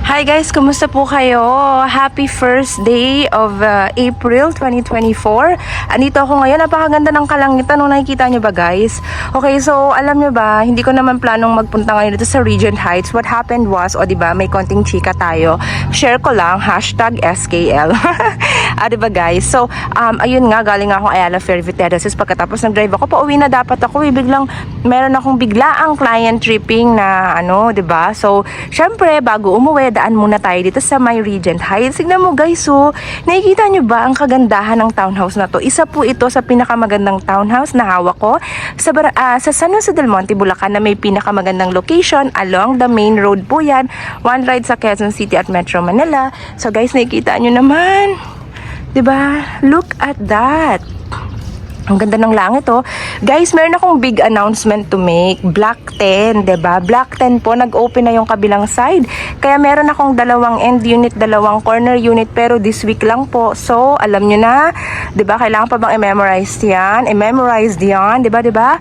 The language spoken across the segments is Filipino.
Hi guys, kumusta po kayo? Happy first day of April 2024. Andito ako ngayon, napakaganda ng kalangitan. Nung nakikita nyo ba guys? Okay, so alam nyo ba, hindi ko naman planong magpunta ngayon dito sa Regent Heights. What happened was, diba, may konting chika tayo. Share ko lang, hashtag SKL. Diba guys? So, ayun nga, galing ako Ayala Fairview Terraces. Pagkatapos nag-drive ako, pauwi na dapat ako. Biglang, meron akong biglaang client tripping na diba? So, syempre, bago umuwi, daan muna tayo dito sa my Regent Heights. Tignan mo guys, nakikita nyo ba ang kagandahan ng townhouse na to? Isa po ito sa pinakamagandang townhouse na hawak ko sa San Jose del Monte, Bulacan, na may pinakamagandang location along the main road po yan. One ride sa Quezon City at Metro Manila. So guys, nakikita nyo naman. Diba? Look at that. Ang ganda ng langit, Guys, meron akong big announcement to make. Block 10, diba? Block 10 po, nag-open na yung kabilang side. Kaya meron akong dalawang end unit, dalawang corner unit, pero this week lang po. So, alam nyo na, diba? Kailangan pa bang i-memorize yan? I-memorize yan, diba?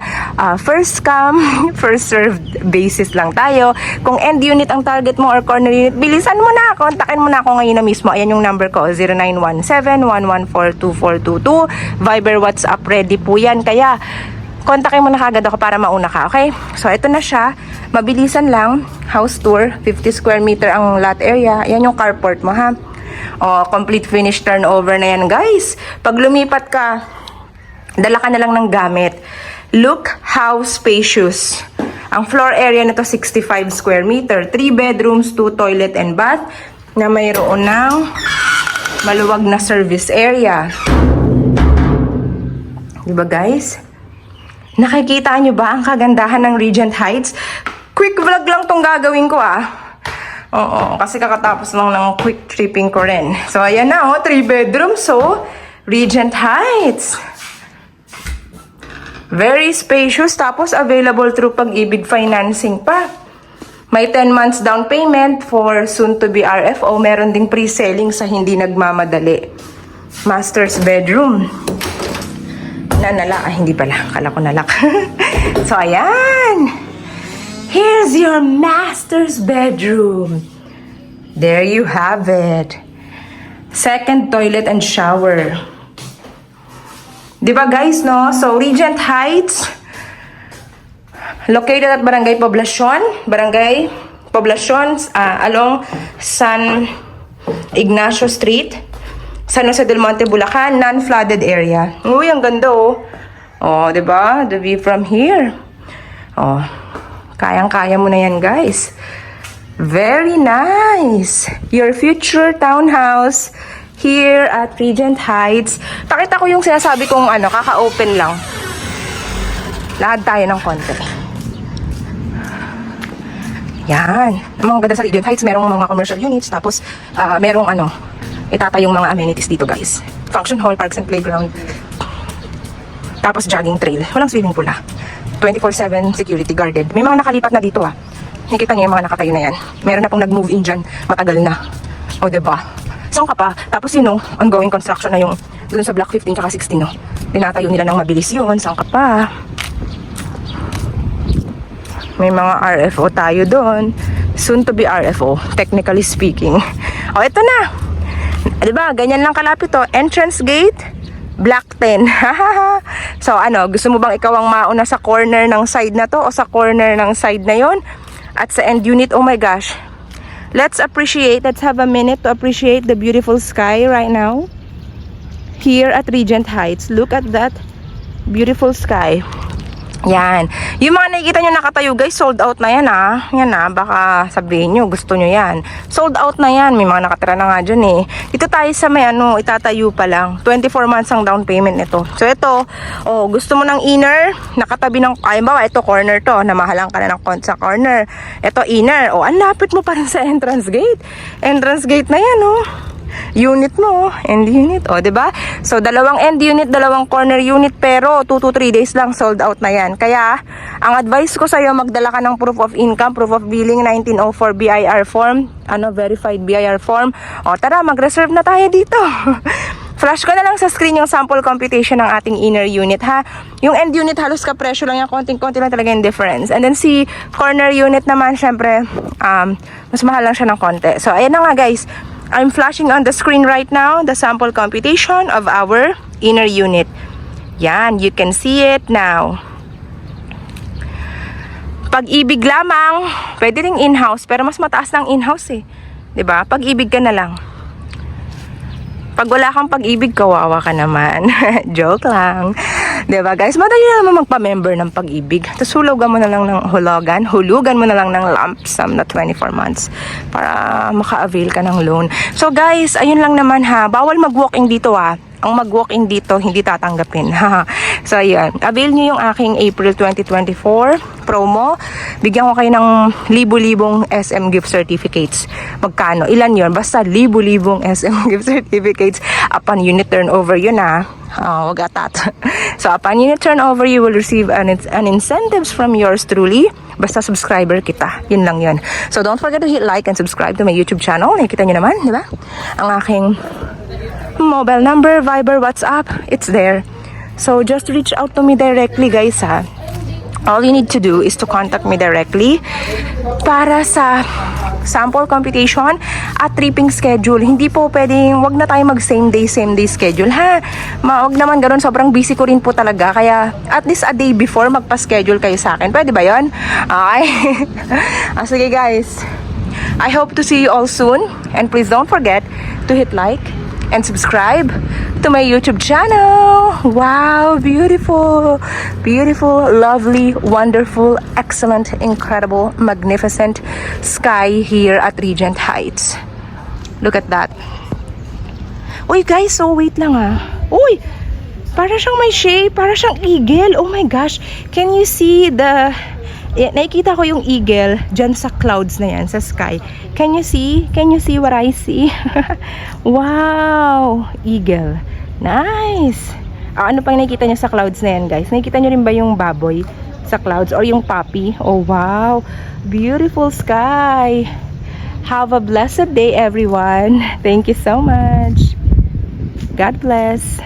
First come, first served basis lang tayo. Kung end unit ang target mo or corner unit, bilisan mo na. Kontakin mo na ako ngayon na mismo. Ayan yung number ko, 0917-114-2422. Viber, WhatsApp, ready po yan. Kaya, kontakin mo na kagad ako para mauna ka, okay? So, ito na siya. Mabilisan lang. House tour. 50 square meter ang lot area. Yan yung carport mo, ha? Complete finish turnover na yan, guys. Pag lumipat ka, dala ka na lang ng gamit. Look how spacious. Ang floor area nito 65 square meter. 3 bedrooms, 2 toilet and bath na mayroon ng maluwag na service area. Diba guys? Nakikita nyo ba ang kagandahan ng Regent Heights? Quick vlog lang tong gagawin ko Oo, kasi kakatapos lang ng quick tripping ko rin. So ayan na 3 bedrooms Regent Heights. Very spacious, tapos available through Pag-ibig financing pa. May 10 months down payment for soon to be RFO. Meron ding pre-selling sa hindi nagmamadali. Master's bedroom. Hindi pala. Kala ko nalak. So, ayan. Here's your master's bedroom. There you have it. Second toilet and shower. Diba guys, no? So, Regent Heights, located at Barangay Poblacion, along San Ignacio Street, San Jose del Monte, Bulacan, non-flooded area. Uy, ang ganda, diba? The view from here. Kayang-kaya mo na yan, guys. Very nice. Your future townhouse here at Regent Heights. Pakita ko yung sinasabi kong kaka-open lang. Lahad tayo ng konti. Yan. Ang mga ganda sa Regent Heights, merong mga commercial units, tapos merong itatayong mga amenities dito guys. Function hall, parks and playground. Tapos jogging trail. Walang swimming pool 24/7 security guarded. May mga nakalipat na dito Nakikita niyo yung mga nakatayo na yan. Meron na pong nag-move in dyan. Matagal na. Diba? Saan ka pa? Tapos ongoing construction na yung dun sa block 15 tsaka 16 Tinatayo nila ng mabilis yun. Saan ka pa? May mga RFO tayo doon. Soon to be RFO, technically speaking. Ito na. Diba? Ganyan lang kalapit Entrance gate, block 10. So, gusto mo bang ikaw ang mauna sa corner ng side na to o sa corner ng side na yon? At sa end unit, oh my gosh. Let's have a minute to appreciate the beautiful sky right now. Here at Regent Heights. Look at that beautiful sky. Yan. Yung mga nakikita nyo nakatayo guys, sold out na yan Yan baka sabihin nyo, gusto nyo yan. Sold out na yan. May mga nakatira na nga dyan Dito tayo sa may itatayo pa lang. 24 months ang down payment nito. So ito, gusto mo ng inner, nakatabi ng, ito corner to, namahalang ka na ng sa corner. Ito inner, ang lapit mo pa rin sa entrance gate. Entrance gate na yan unit mo, end unit, diba? So, dalawang end unit, dalawang corner unit, pero 2 to 3 days lang sold out na yan. Kaya, ang advice ko sa'yo, magdala ka ng proof of income, proof of billing, 1904 BIR form, verified BIR form. Tara, mag-reserve na tayo dito. Flash ko na lang sa screen yung sample computation ng ating inner unit ha. Yung end unit halos kapresyo lang yan, konting-konti lang talaga yung difference. And then si corner unit naman, syempre, mas mahal lang siya ng konti. So ayan na nga guys, I'm flashing on the screen right now the sample computation of our inner unit. Yan, you can see it now. Pag-ibig lamang, pwede ring in-house, pero mas mataas ng in-house eh. 'Di ba? Pag-ibig ka na lang. Pag wala kang pag-ibig, kawawa ka naman. Joke lang. 'Di ba guys? Madali na naman magpa-member ng pag-ibig. Tapos hulugan mo na lang ng hulugan mo na lang ng lump sum na 24 months para maka-avail ka ng loan. So guys, ayun lang naman ha. Bawal mag-walk-in dito ha. Ang mag-walk-in dito, hindi tatanggapin. So, ayan. Avail nyo yung aking April 2024 promo. Bigyan ko kayo ng libu-libong SM gift certificates. Magkano? Ilan yun? Basta libu-libong SM gift certificates. Upon unit turnover yun wag atat. So, upon unit turnover, you will receive an incentives from yours truly. Basta subscriber kita. Yun lang yun. So, don't forget to hit like and subscribe to my YouTube channel. Nakikita nyo naman, di ba? Ang aking mobile number, Viber, WhatsApp, it's there. So just reach out to me directly guys ha. All you need to do is to contact me directly para sa sample computation at tripping schedule. Hindi po pwedeng, wag na tayo mag same day schedule ha. Wag naman ganun, sobrang busy ko rin po talaga. Kaya at least a day before magpa-schedule kayo sa akin. Pwede ba yon? Okay. Sige guys. I hope to see you all soon. And please don't forget to hit like and subscribe to my YouTube channel. Wow, beautiful, beautiful, lovely, wonderful, excellent, incredible, magnificent sky here at Regent Heights. Look at that. Uy guys, so wait lang Uy, para siyang may shape, para siyang eagle. Oh my gosh, can you see the... nakikita ko yung eagle dyan sa clouds na yan, sa sky. Can you see? Can you see what I see? Wow! Eagle. Nice! Ano pang nakikita nyo sa clouds na yan, guys? Nakikita nyo rin ba yung baboy sa clouds or yung puppy? Oh, wow! Beautiful sky! Have a blessed day, everyone! Thank you so much! God bless!